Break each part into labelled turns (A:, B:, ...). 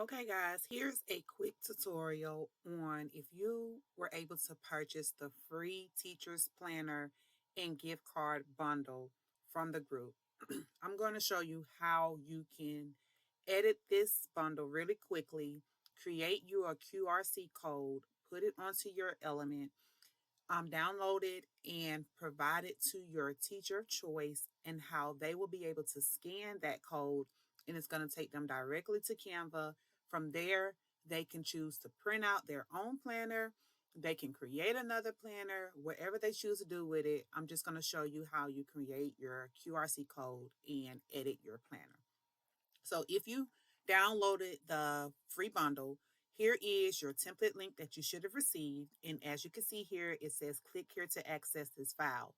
A: Okay guys, here's a quick tutorial on if you were able to purchase the free teacher's planner and gift card bundle from the group. I'm going to show you how you can edit this bundle really quickly, create you a QRC code, put it onto your element, download it and provide it to your teacher of choice, and how they will be able to scan that code, and it's going to take them directly to Canva. From there, they can choose to print out their own planner. They can create another planner, whatever they choose to do with it. I'm just going to show you how you create your QRC code and edit your planner. So if you downloaded the free bundle, here is your template link that you should have received. And as you can see here, it says click here to access this file.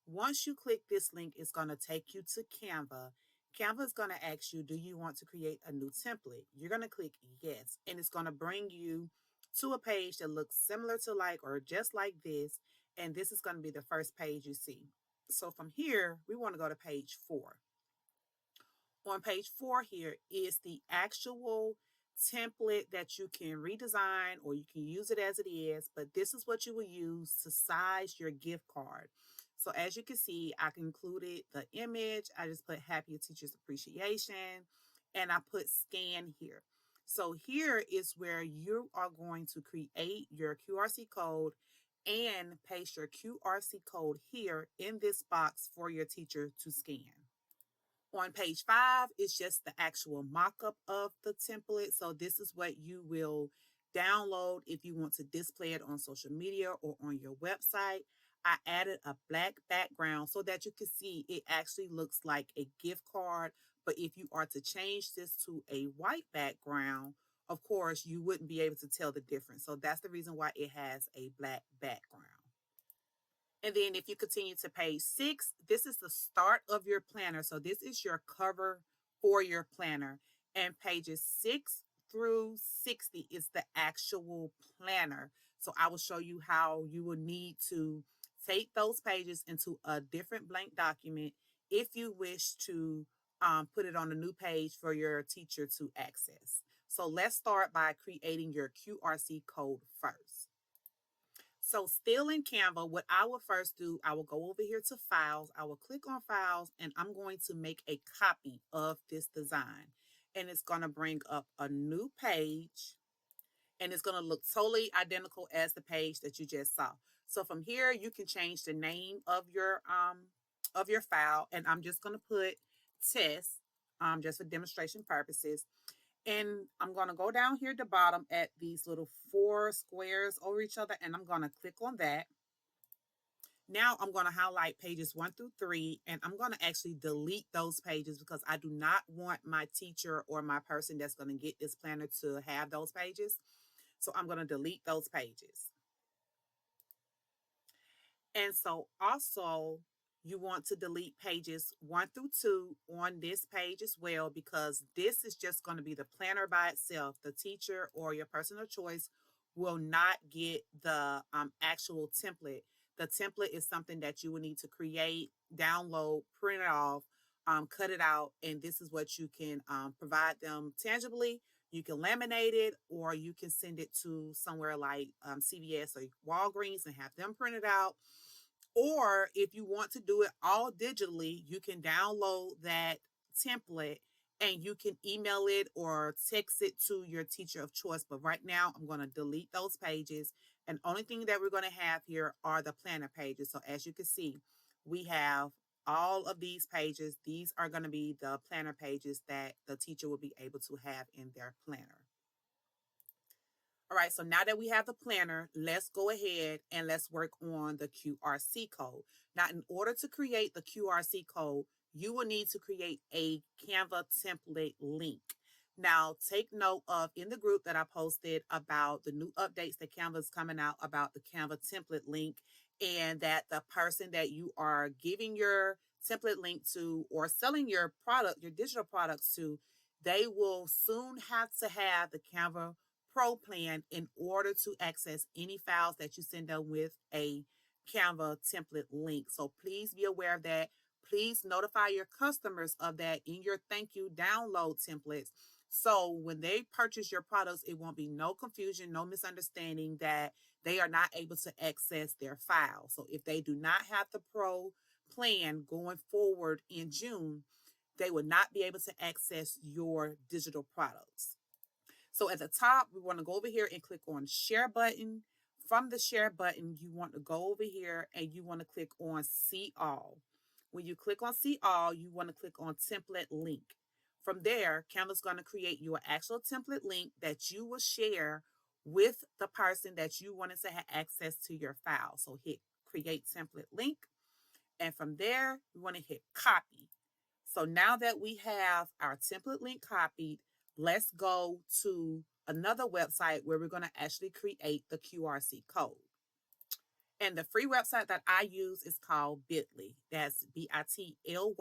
A: Once you click this link, it's going to take you to Canva. Canva is going to ask you, do you want to create a new template? You're going to click yes, and it's going to bring you to a page that looks similar to like or just like this. And this is going to be the first page you see. So from here, we want to go to page 4. On page 4 here is the actual template that you can redesign, or you can use it as it is, but this is what you will use to size your gift card. So as you can see, I included the image. I just put Happy Teachers Appreciation, and I put scan here. So here is where you are going to create your QRC code and paste your QRC code here in this box for your teacher to scan. On page 5 is just the actual mock-up of the template. So this is what you will download if you want to display it on social media or on your website. I added a black background so that you can see it actually looks like a gift card. But if you are to change this to a white background, of course, you wouldn't be able to tell the difference. So that's the reason why it has a black background. And then if you continue to page 6, this is the start of your planner. So this is your cover for your planner. And pages 6 through 60 is the actual planner. So I will show you how you will need to take those pages into a different blank document if you wish to put it on a new page for your teacher to access. So let's start by creating your QRC code first. So still in Canva, what I will first do, I will go over here to files. I will click on files, and I'm going to make a copy of this design. And it's going to bring up a new page, and it's going to look totally identical as the page that you just saw. So from here, you can change the name of your file, and I'm just going to put test just for demonstration purposes. And I'm going to go down here at the bottom at these little 4 squares over each other, and I'm going to click on that. Now I'm going to highlight pages 1 through 3, and I'm going to actually delete those pages because I do not want my teacher or my person that's going to get this planner to have those pages. So I'm going to delete those pages. And so also you want to delete pages 1 through 2 on this page as well, because this is just going to be the planner by itself. The teacher or your personal choice will not get the actual template. The template is something that you will need to create, download, print it off, cut it out, and this is what you can provide them tangibly. You can laminate it, or you can send it to somewhere like CVS or Walgreens and have them print it out. Or if you want to do it all digitally, you can download that template and you can email it or text it to your teacher of choice. But right now, I'm going to delete those pages. And only thing that we're going to have here are the planner pages. So as you can see, we have all of these pages. These are going to be the planner pages that the teacher will be able to have in their planner. All right, so now that we have the planner, let's go ahead and let's work on the QRC code. Now, in order to create the QRC code, you will need to create a Canva template link. Now, take note of in the group that I posted about the new updates that Canva is coming out about the Canva template link, and that the person that you are giving your template link to or selling your product, your digital products to, they will soon have to have the Canva Pro plan in order to access any files that you send them with a Canva template link. So please be aware of that. Please notify your customers of that in your thank you download templates, So when they purchase your products, it won't be no confusion, no misunderstanding that they are not able to access their file. So if they do not have the pro plan going forward in June, they will not be able to access your digital products. So at the top, we want to go over here and click on share button. From the share button, you want to go over here and you want to click on see all. When you click on see all, you want to click on template link. From there, Canva's going to create your actual template link that you will share with the person that you wanted to have access to your file. So hit create template link. And from there, we want to hit copy. So now that we have our template link copied, let's go to another website where we're going to actually create the QRC code. And the free website that I use is called Bitly. That's bitly.com.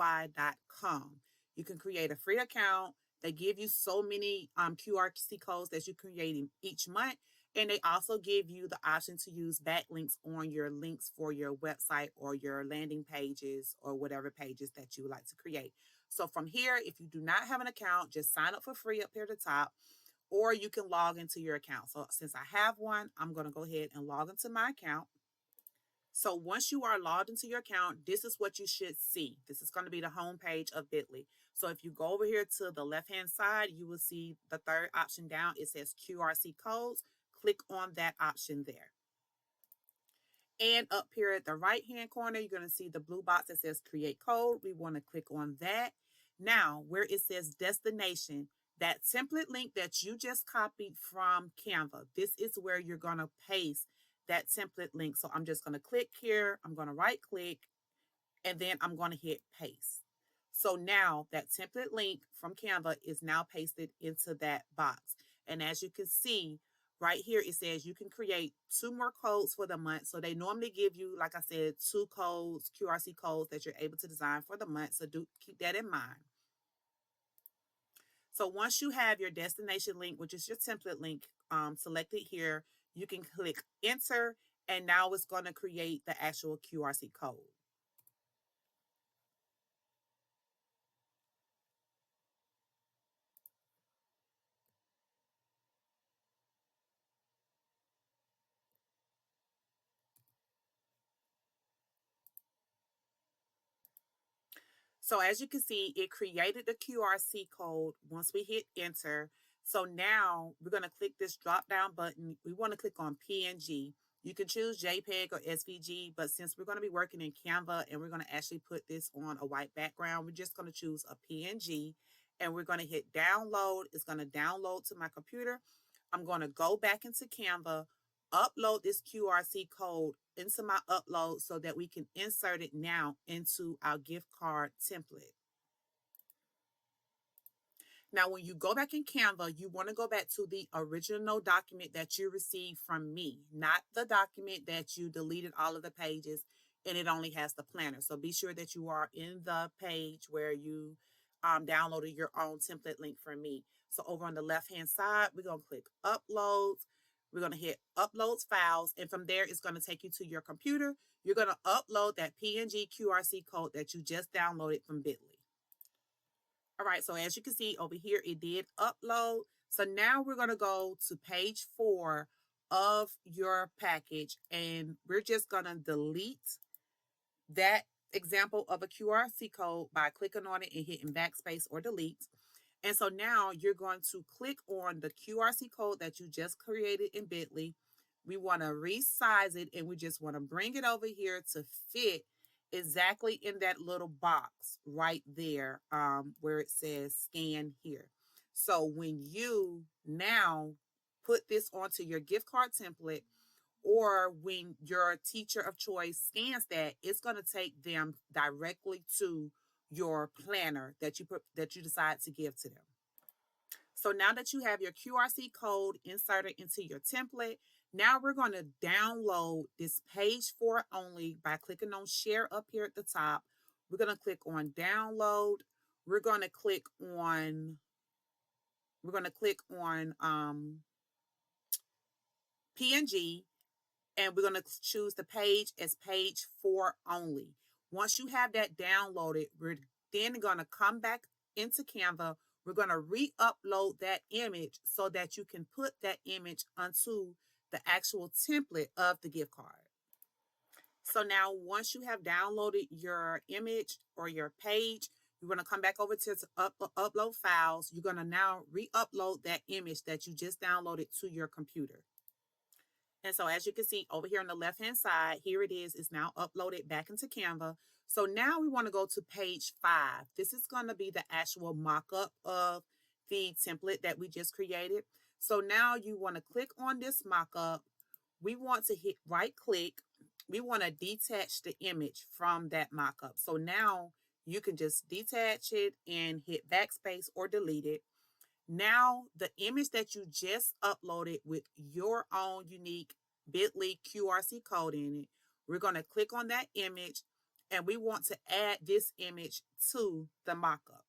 A: You can create a free account. They give you so many QRC codes that you create in each month. And they also give you the option to use backlinks on your links for your website or your landing pages or whatever pages that you would like to create. So from here, if you do not have an account, just sign up for free up here at the top, or you can log into your account. So since I have one, I'm going to go ahead and log into my account. So once you are logged into your account, this is what you should see. This is going to be the home page of Bitly. So if you go over here to the left-hand side, you will see the third option down. It says QRC codes. Click on that option there. And up here at the right-hand corner, you're going to see the blue box that says create code. We want to click on that. Now, where it says destination, that template link that you just copied from Canva, this is where you're going to paste that template link. So I'm just going to click here. I'm going to right click and then I'm going to hit paste. So now that template link from Canva is now pasted into that box. And as you can see right here, it says you can create 2 more codes for the month. So they normally give you, like I said, 2 codes, QRC codes that you're able to design for the month. So do keep that in mind. So once you have your destination link, which is your template link, selected here, you can click enter, and now it's going to create the actual QRC code. So as you can see, it created the QRC code once we hit enter. So now we're going to click this drop down button. We want to click on PNG. You can choose JPEG or SVG, but since we're going to be working in Canva and we're going to actually put this on a white background, we're just going to choose a PNG and we're going to hit download. It's going to download to my computer. I'm going to go back into Canva, upload this QRC code into my upload so that we can insert it now into our gift card template. Now, when you go back in Canva, you want to go back to the original document that you received from me, not the document that you deleted all of the pages and it only has the planner. So be sure that you are in the page where you downloaded your own template link from me. So over on the left-hand side, we're going to click Uploads. We're going to hit Uploads Files. And from there, it's going to take you to your computer. You're going to upload that PNG QRC code that you just downloaded from Bitly. All right, so as you can see over here, it did upload. So now we're going to go to page 4 of your package, and we're just going to delete that example of a QRC code by clicking on it and hitting backspace or delete. And so now you're going to click on the QRC code that you just created in Bitly. We want to resize it and we just want to bring it over here to fit exactly in that little box right there where it says scan here. So when you now put this onto your gift card template, or when your teacher of choice scans that, it's going to take them directly to your planner that you decide to give to them. So now that you have your QRC code inserted into your template, now we're going to download this page 4 only by clicking on share up here at the top. We're going to click on download. We're going to click on PNG, and we're going to choose the page as page 4 only. Once you have that downloaded, we're then going to come back into Canva. we're going to re-upload that image so that you can put that image onto the actual template of the gift card. So now once you have downloaded your image or your page, you're going to come back over to upload files. You're going to now re-upload that image that you just downloaded to your computer. And so as you can see over here on the left-hand side, here it is. It's now uploaded back into Canva. So now we want to go to page 5. This is going to be the actual mock-up of the template that we just created. So now you want to click on this mock-up. We want to hit right-click. We want to detach the image from that mock-up. So now you can just detach it and hit backspace or delete it. Now, the image that you just uploaded with your own unique bit.ly QRC code in it, we're going to click on that image and we want to add this image to the mockup.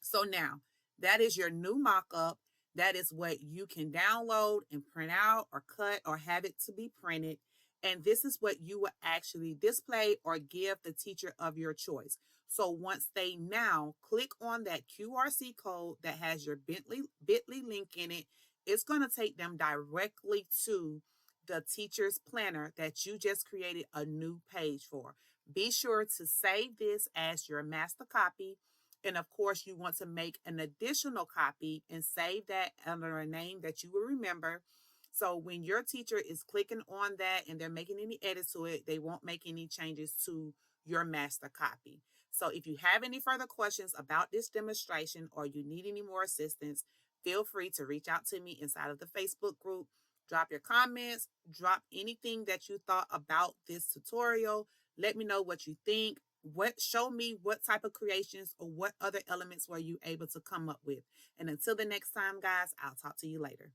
A: So now, that is your new mockup. That is what you can download and print out or cut or have it to be printed. And this is what you will actually display or give the teacher of your choice. So once they now click on that QRC code that has your bit.ly link in it, it's going to take them directly to the teacher's planner that you just created a new page for. Be sure to save this as your master copy. And of course, you want to make an additional copy and save that under a name that you will remember. So when your teacher is clicking on that and they're making any edits to it, they won't make any changes to your master copy. So if you have any further questions about this demonstration or you need any more assistance, feel free to reach out to me inside of the Facebook group. Drop your comments, drop anything that you thought about this tutorial. Let me know what you think. Show me what type of creations or what other elements were you able to come up with. And until the next time, guys, I'll talk to you later.